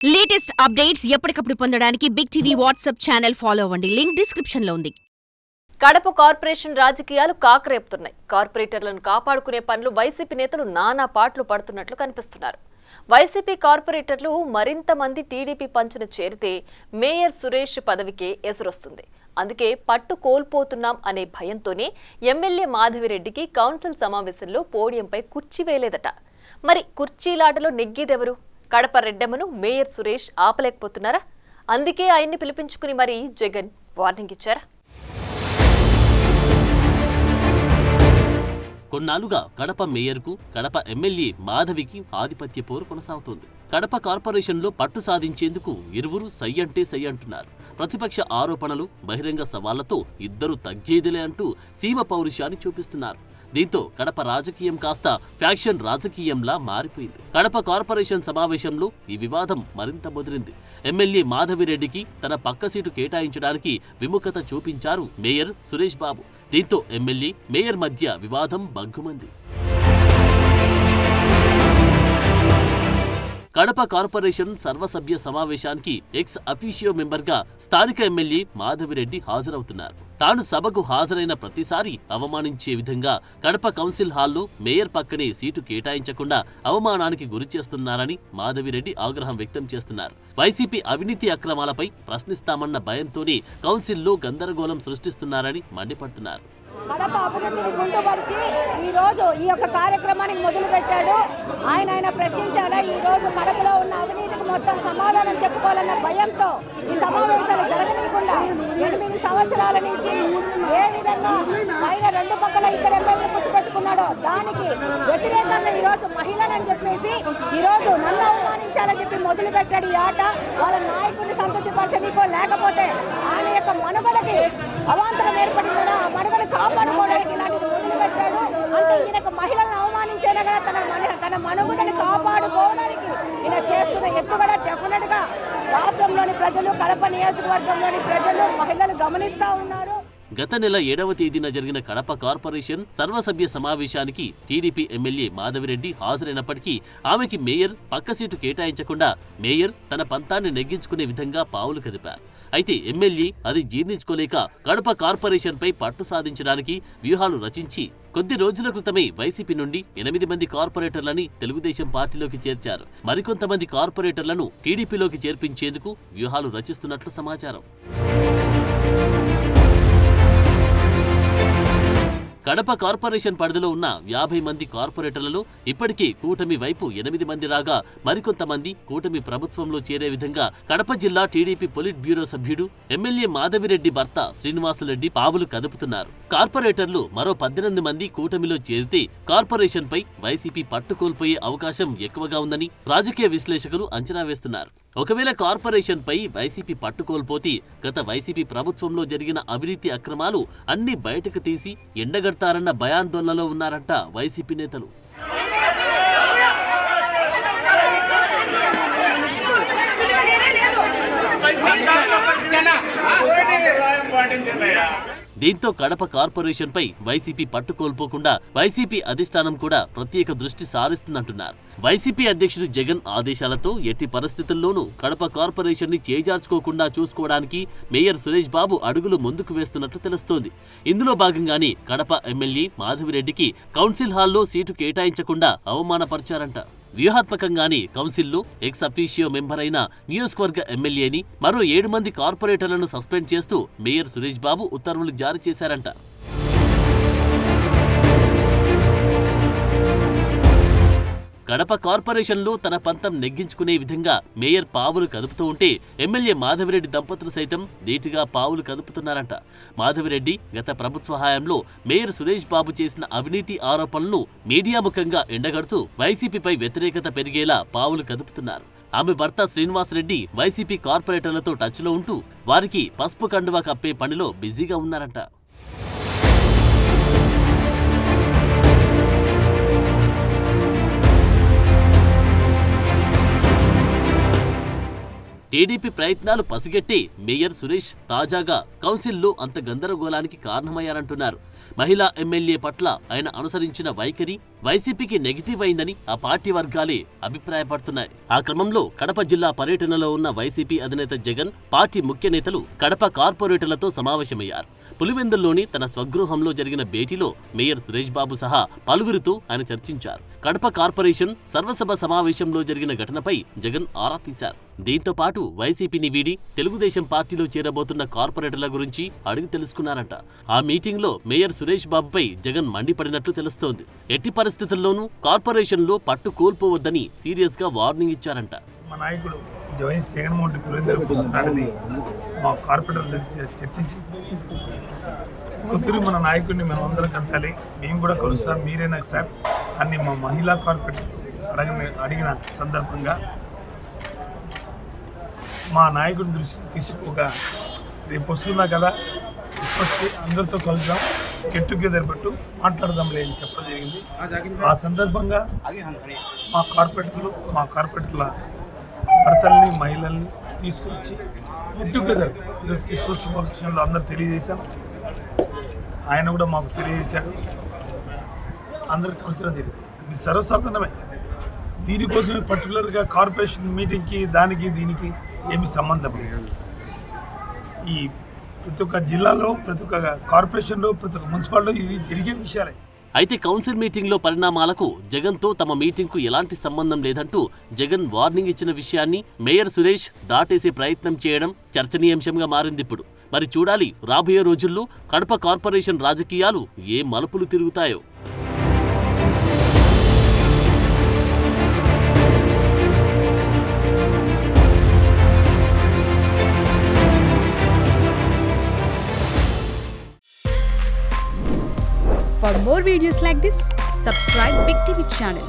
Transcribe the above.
Latest updates ఎప్పటికప్పుడు పొందడానికి big TV WhatsApp channel follow అవ్వండి. లింక్ డిస్క్రిప్షన్ లో ఉంది. కడప కార్పొరేషన్ రాజకీయాలు కాకరేపుతున్నాయి. కార్పొరేటర్లను కాపాడుకునే పనులు వైసీపీ నేతలు నానా పాట్లు పడుతున్నట్లు కనిపిస్తున్నారు. వైసీపీ కార్పొరేటర్లు మరింత మంది టీడీపీ పంచున చేరితే మేయర్ సురేష్ పదవికే ఎసురొస్తుంది. అందుకే పట్టు కోల్పోతున్నాం అనే భయంతోనే ఎమ్మెల్యే మాధవిరెడ్డికి కౌన్సిల్ సమావేశంలో పోడియంపై కుర్చీ వేయలేదట. మరి కుర్చీలాటలో నెగ్గేదెవరు? కడప రెడ్డమ్మను మేయర్ సురేష్ ఆపలేకపోతున్నారా? అందుకే ఆయన్ని పిలిపించుకుని మరీ జగన్ వార్నింగ్ ఇచ్చారా? కొన్నాళ్లుగా కడప మేయర్కు కడప ఎమ్మెల్యే మాధవికి ఆధిపత్య పోరు కొనసాగుతోంది. కడప కార్పొరేషన్లో పట్టు సాధించేందుకు ఇరువురు సై అంటే సై అంటున్నారు. ప్రతిపక్ష ఆరోపణలు, బహిరంగ సవాళ్లతో ఇద్దరు తగ్గేదిలే అంటూ సీమ పౌరుషాన్ని చూపిస్తున్నారు. దీంతో కడప రాజకీయం కాస్త ఫ్యాక్షన్ రాజకీయంలా మారిపోయింది. కడప కార్పొరేషన్ సమావేశంలో ఈ వివాదం మరింత ముదిరింది. ఎమ్మెల్యే మాధవిరెడ్డికి తన పక్క సీటు కేటాయించడానికి విముఖత చూపించారు మేయర్ సురేష్ బాబు. దీంతో ఎమ్మెల్యే, మేయర్ మధ్య వివాదం బగ్గుమంది. కడప కార్పొరేషన్ సర్వసభ్య సమావేశానికి ఎక్స్ అఫీషియో మెంబర్గా స్థానిక ఎమ్మెల్యే మాధవిరెడ్డి హాజరవుతున్నారు. తాను సభకు హాజరైన ప్రతిసారి అవమానించే విధంగా కడప కౌన్సిల్ హాల్లో మేయర్ పక్కనే సీటు కేటాయించకుండా అవమానానికి గురి చేస్తున్నారని మాధవిరెడ్డి ఆగ్రహం వ్యక్తం చేస్తున్నారు. వైసీపీ అవినీతి అక్రమాలపై ప్రశ్నిస్తామన్న భయంతోనే కౌన్సిల్లో గందరగోళం సృష్టిస్తున్నారని మండిపడుతున్నారు. కడప అభివృద్ధిని గుంటుపరిచి ఈ రోజు ఈ యొక్క కార్యక్రమానికి మొదలు పెట్టాడు. ఆయన ప్రశ్నించాలా? ఈ రోజు కడపలో ఉన్న అవినీతికి మొత్తం సమాధానం చెప్పుకోవాలన్న భయంతో ఈ సమావేశాలు జరగనీయకుండా 8 సంవత్సరాల నుంచి ఏ విధంగా పైన 2 పక్కల ఇద్దరు ఎమ్మెల్యేలు పుచ్చిపెట్టుకున్నాడో దానికి వ్యతిరేకంగా ఈ రోజు మహిళనని చెప్పేసి ఈ రోజు నన్ను అవమానించాలని చెప్పి మొదలు పెట్టాడు ఈ ఆట. వాళ్ళ నాయకుడిని సంతృప్తి పరచనీకో లేకపోతే ఆయన యొక్క మనుగడకి అవాంతరం ఏర్పడింది కదా, ఆ మనుగడ కాపాడుకోవడానికి ఇలాంటిది మొదలు పెట్టాడు. అంటే ఈయనకు మహిళలను అవమానించైనా కూడా తన మనుగడని కాపాడుకోవడానికి ఈయన చేస్తున్న ఎత్తుగడ డెఫినెట్ గా రాష్ట్రంలోని ప్రజలు, కడప నియోజకవర్గంలోని ప్రజలు, మహిళలు గమనిస్తా ఉన్నారు. గత నెల 7వ తేదీన జరిగిన కడప కార్పొరేషన్ సర్వసభ్య సమావేశానికి టీడీపీ ఎమ్మెల్యే మాధవిరెడ్డి హాజరైనప్పటికీ ఆమెకి మేయర్ పక్క సీటు కేటాయించకుండా మేయర్ తన పంతాన్ని నెగ్గించుకునే విధంగా పావులు కదిపారు. అయితే ఎమ్మెల్యే అది జీర్ణించుకోలేక కడప కార్పొరేషన్పై పట్టు సాధించడానికి వ్యూహాలు రచించి కొద్ది రోజుల క్రితమే వైసీపీ నుండి 8 మంది కార్పొరేటర్లని తెలుగుదేశం పార్టీలోకి చేర్చారు. మరికొంతమంది కార్పొరేటర్లను టీడీపీలోకి చేర్పించేందుకు వ్యూహాలు రచిస్తున్నట్లు సమాచారం. కడప కార్పొరేషన్ పరిధిలో ఉన్న 50 మంది కార్పొరేటర్లలో ఇప్పటికే కూటమి వైపు 8 మంది రాగా మరికొంతమంది కూటమి ప్రభుత్వంలో చేరే విధంగా కడప జిల్లా టీడీపీ పొలిట్ బ్యూరో సభ్యుడు ఎమ్మెల్యే మాధవిరెడ్డి భర్త శ్రీనివాసరెడ్డి పావులు కదుపుతున్నారు. కార్పొరేటర్లు మరో 18 మంది కూటమిలో చేరితే కార్పొరేషన్ పై వైసీపీ పట్టు కోల్పోయే అవకాశం ఎక్కువగా ఉందని రాజకీయ విశ్లేషకులు అంచనా వేస్తున్నారు. ఒకవేళ కార్పొరేషన్ పై వైసీపీ పట్టు కోల్పోతే గత వైసీపీ ప్రభుత్వంలో జరిగిన అవినీతి అక్రమాలు అన్ని బయటకు తీసి ఎండగడతారన్న భయాందోళనలో ఉన్నారంట వైసీపీ నేతలు. దీంతో కడప కార్పొరేషన్ పై వైసీపీ పట్టు కోల్పోకుండా వైసీపీ అధిష్టానం కూడా ప్రత్యేక దృష్టి సారిస్తుందంటున్నారు. వైసీపీ అధ్యక్షుడు జగన్ ఆదేశాలతో ఎట్టి పరిస్థితుల్లోనూ కడప కార్పొరేషన్ ని చేజార్చుకోకుండా చూసుకోవడానికి మేయర్ సురేష్ బాబు అడుగులు ముందుకు వేస్తున్నట్లు తెలుస్తోంది. ఇందులో భాగంగానే కడప ఎమ్మెల్యే మాధవిరెడ్డికి కౌన్సిల్ హాల్లో సీటు కేటాయించకుండా అవమానపరిచారంట. వ్యూహాత్మకంగానే కౌన్సిల్లో ఎక్స్ అఫీషియో మెంబర్ అయిన నియోజకవర్గ ఎమ్మెల్యేని మరో 7 మంది కార్పొరేటర్లను సస్పెండ్ చేస్తూ మేయర్ సురేష్ బాబు ఉత్తర్వులు జారీ చేశారంట. కడప కార్పొరేషన్లో తన పంతం నెగ్గించుకునే విధంగా మేయర్ పావులు కదుపుతూ ఉంటే ఎమ్మెల్యే మాధవిరెడ్డి దంపతులు సైతం ధీటుగా పావులు కదుపుతున్నారంట. మాధవిరెడ్డి గత ప్రభుత్వ హయాంలో మేయర్ సురేష్ బాబు చేసిన అవినీతి ఆరోపణలను మీడియా ముఖంగా ఎండగడుతూ వైసీపీపై వ్యతిరేకత పెరిగేలా పావులు కదుపుతున్నారు. ఆమె భర్త శ్రీనివాసరెడ్డి వైసీపీ కార్పొరేటర్లతో టచ్లో ఉంటూ వారికి పసుపు కండువా కప్పే పనిలో బిజీగా ఉన్నారంట. టీడీపీ ప్రయత్నాలు పసిగట్టే మేయర్ సురేష్ తాజాగా కౌన్సిల్లో అంత గందరగోళానికి కారణమయ్యారంటున్నారు. మహిళా ఎమ్మెల్యే పట్ల ఆయన అనుసరించిన వైఖరి వైసీపీకి నెగిటివ్ అయిందని ఆ పార్టీ వర్గాలే అభిప్రాయపడుతున్నాయి. ఆ క్రమంలో కడప జిల్లా పర్యటనలో ఉన్న వైసీపీ అధినేత జగన్ పార్టీ ముఖ్య నేతలు కడప కార్పొరేటర్లతో సమావేశమయ్యారు. పులివెందుల్లోని తన స్వగృహంలో జరిగిన భేటీలో మేయర్ సురేష్ బాబు సహా పలువురితో ఆయన చర్చించారు. కడప కార్పొరేషన్ సర్వసభ సమావేశంలో జరిగిన ఘటనపై జగన్ ఆరా తీశారు. దీంతో పాటు వైసీపీని వీడి తెలుగుదేశం పార్టీలో చేరబోతున్న కార్పొరేటర్ల గురించి అడిగి తెలుసుకున్నారంట. ఆ మీటింగ్లో మేయర్ సురేష్ బాబుపై జగన్ మండిపడినట్లు తెలుస్తోంది. ఎట్టి పరిస్థితుల్లోనూ కార్పొరేషన్లో పట్టు కోల్పోవద్దని సీరియస్ గా వార్నింగ్ ఇచ్చారంట. మా నాయకుడు వైఎస్ జగన్మోహన్ రెడ్డి పులివెందులకు వస్తున్నాడని మా కార్పొరేటర్లు చర్చించి కొత్తూరి మన నాయకుడిని మేము అందరం కలిసాలి, మేము కూడా కలుస్తాం, మీరేనా సార్ అని మా మహిళా కార్పొరేటర్ అడిగిన సందర్భంగా మా నాయకుడి దృష్టి తీసుకోగా రేపు వస్తున్నా కదా క్రిస్మస్కి అందరితో కలుద్దాం, గెట్ టుగెదర్ పెట్టు మాట్లాడదాంలే అని చెప్పడం జరిగింది. ఆ సందర్భంగా మా కార్పొరేటర్ల భర్తల్ని మహిళల్ని తీసుకువచ్చి గెట్ టుగెదర్ ఈరోజు క్రిస్మస్ శుభాకాంక్షలు అందరూ తెలియజేశాం. ఆయన కూడా మాకు తెలియజేశాడు, అందరికి కల్చరం జరిగింది. ఇది సర్వసాధారణమే. దీనికోసమే పర్టికులర్గా కార్పొరేషన్ మీటింగ్కి దీనికి ఏమి సంబంధం లేదు. ఈ ప్రతి ఒక్క జిల్లాలో, ప్రతి ఒక్క కార్పొరేషన్లో, ప్రతి ఒక్క మున్సిపాలిటీలో ఇది జరిగే విషయాలే. అయితే కౌన్సిల్ మీటింగ్లో పరిణామాలకు జగన్తో తమ మీటింగ్కు ఎలాంటి సంబంధం లేదంటూ జగన్ వార్నింగ్ ఇచ్చిన విషయాన్ని మేయర్ సురేష్ దాటేసే ప్రయత్నం చేయడం చర్చనీయాంశంగా మారిందిప్పుడు. మరి చూడాలి రాబోయే రోజుల్లో కడప కార్పొరేషన్ రాజకీయాలు ఏ మలుపులు తిరుగుతాయో. For more videos like this, subscribe Big TV channel.